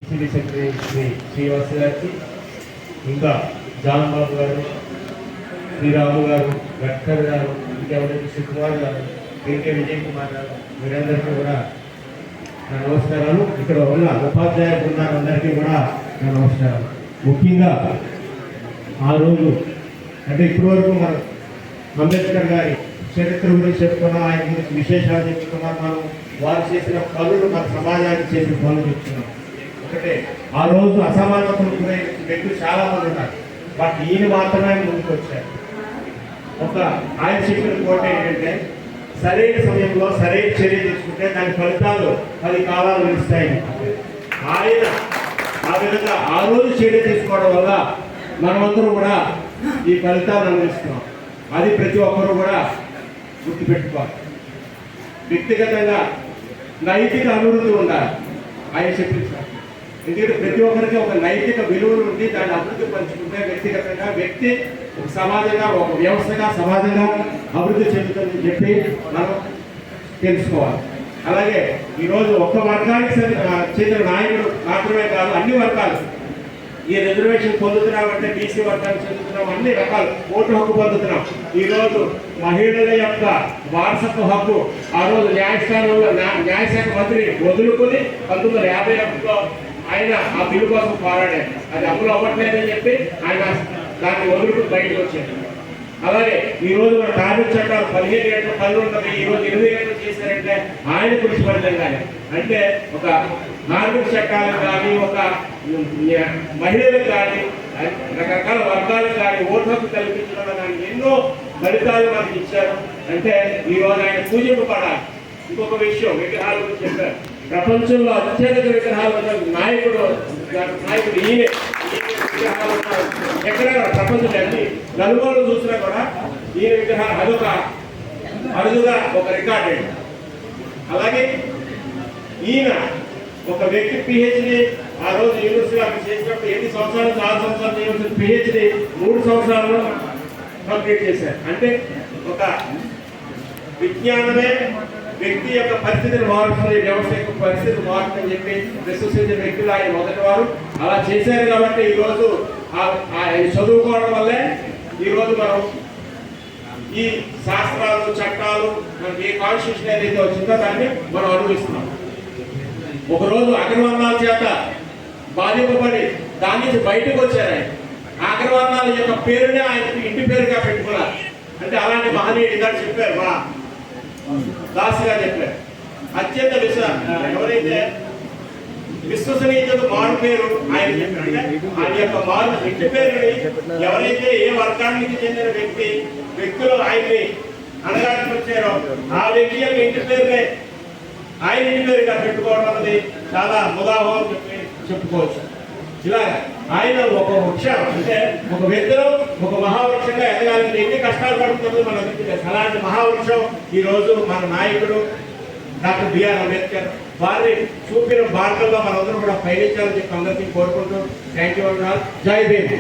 Secretary Shri Srinivas గారికి, ఇంకా John బాబు గారు, శ్రీరాము గారు, గడ్కర్ గారు, ఇంకెవరైతే శివకుమార్ గారు, కేకే విజయ్ కుమార్ గారు, వీరందరికీ కూడా నా నమస్కారాలు. ఇక్కడ ఉన్న ఉపాధ్యాయ బృందాలందరికీ కూడా నా నమస్కారాలు. ముఖ్యంగా ఆ రోజు అంటే ఇప్పటి వరకు మనం అంబేద్కర్ గారి చరిత్ర గురించి చెప్పుకున్నాం, ఆయన గురించి విశేషాలు చెప్పుకున్నాం, మనం వారు చేసిన పనులు మన సమాజానికి చేసిన పనులు చెప్తున్నాం. ఒకటే ఆ రోజు అసమానతలు గురైన వ్యక్తులు చాలా మంది ఉన్నారు, బట్ ఈయన మాత్రమే ముందుకు వచ్చారు. ఒక ఆయన చెప్పిన కోట ఏంటంటే, సరైన సమయంలో సరైన చర్య తీసుకుంటే దాని ఫలితాలు 10 కాలాలు నిలుస్తాయి. ఆయన ఆ విధంగా ఆ రోజు చర్య తీసుకోవడం వల్ల మనమందరం కూడా ఈ ఫలితాలు అనుభవిస్తున్నాం. అది ప్రతి ఒక్కరూ కూడా గుర్తుపెట్టుకోవాలి. వ్యక్తిగతంగా నైతిక అభివృద్ధి ఉండాలి ఆయన చెప్పించారు. ఎందుకంటే ప్రతి ఒక్కరికి ఒక నైతిక విలువలు ఉండి దాన్ని అభివృద్ధి పంచుకుంటే వ్యక్తిగతంగా వ్యక్తి ఒక సమాజంగా, ఒక వ్యవస్థగా, సమాజంగా అభివృద్ధి చెందుతుందని చెప్పి మనం తెలుసుకోవాలి. అలాగే ఈరోజు ఒక్క వర్గానికి చెందిన నాయకుడు మాత్రమే కాదు, అన్ని వర్గాలు ఈ రిజర్వేషన్ పొందుతున్నామంటే బీసీ వర్గానికి చెందుతున్నాం, అన్ని రకాలు ఓటు హక్కు పొందుతున్నాం. ఈరోజు మహిళల యొక్క వారసత్వ హక్కు ఆ రోజు న్యాయస్థానంలో న్యాయశాఖ మంత్రి వదులుకుని 1951లో ఆయన ఆ బిల్లు కోసం పోరాడారు. అది అమలు అవ్వట్లేదని చెప్పి ఆయన దాన్ని వదులుకుని బయటకు వచ్చారు. అలాగే ఈ రోజు మన కార్మిక చట్టాలు 15 గంటల పనులు ఉంటుంది, ఈ రోజు 20 గంటలు చేశారంటే ఆయన కృషి ఫలితంగానే. అంటే ఒక కార్మిక చట్టాలకు కానీ, ఒక మహిళలకు కానీ, రకరకాల వర్గాలకు కానీ ఓటు హక్కు కల్పించడం కానీ ఎన్నో ఫలితాలు మనకి ఇచ్చారు. అంటే ఈ రోజు ఆయన పూజింపబడాలి. ఇంకొక విషయం విగ్రహాల గురించి చెప్పారు. ప్రపంచంలో అత్యధిక విగ్రహాలు ఉన్న నాయకుడు ఈయన. విగ్రహాలు ఎక్కడైనా ప్రపంచంలో అన్ని నలుగురు చూసినా కూడా ఈయన విగ్రహాలు అదొక అరుదుగా ఒక రికార్డ్. అలాగే ఈయన ఒక వ్యక్తి పిహెచ్డి ఆ రోజు యూనివర్సిటీ అక్కడ చేసినప్పుడు 8 సంవత్సరాలు 4 సంవత్సరాలు చేయవలసిన పిహెచ్డి 3 సంవత్సరాల్లో కంప్లీట్ చేశారు. అంటే ఒక విజ్ఞానమే వ్యక్తి యొక్క పరిస్థితిని మారుతుంది, వ్యవస్థ యొక్క పరిస్థితి మారుతుందని చెప్పి విశ్వసించిన వ్యక్తులు ఆయన మొదటి వారు. అలా చేశారు కాబట్టి ఈరోజు ఆయన చదువుకోవడం వల్లే ఈరోజు మనం ఈ శాస్త్రాలు, చట్టాలు, మనకి ఏ కాన్స్టిట్యూషన్ ఏదైతే వచ్చిందో దాన్ని మనం అనుభవిస్తున్నాం. ఒకరోజు అగ్రవర్ణాల చేత బాధింపబడి దాని నుంచి బయటకు వచ్చారు. ఆయన అగ్రవర్ణాల యొక్క పేరునే ఆయనకి ఇంటి పేరుగా పెట్టుకున్నారు. అంటే అలాంటి మహనీయుడు ఇద్దరు చెప్పారు, మా దాస్ గారు చెప్పారు. అత్యంత ఎవరైతే విశ్వసనీయతకు మారు పేరు ఆయన చెప్పారు. ఆయన యొక్క మారు ఇంటి పేరుని ఎవరైతే ఏ వర్గానికి చెందిన వ్యక్తులు ఆయన్ని అనగానికి వచ్చారో ఆ వ్యక్తి యొక్క ఇంటి పేరునే ఆయన ఇంటి పేరుగా పెట్టుకోవడం అనేది చాలా ముదాహం చెప్పుకోవచ్చు. ఇలా ఆయన ఒక వృక్షం, అంటే ఒక వ్యక్తిలో ఒక మహావృక్షంగా ఎదగాలంటే ఎన్ని కష్టాలు పడుతుందో మనకు తెలియదు. అలాంటి మహావృక్షం ఈరోజు మన నాయకుడు డాక్టర్ బిఆర్ అంబేద్కర్. వారిని చూపిన మార్గంలో మనందరూ కూడా పయనించాలని చెప్పి అందరికీ కోరుకుంటూ థ్యాంక్ యూ. జై భీమ్.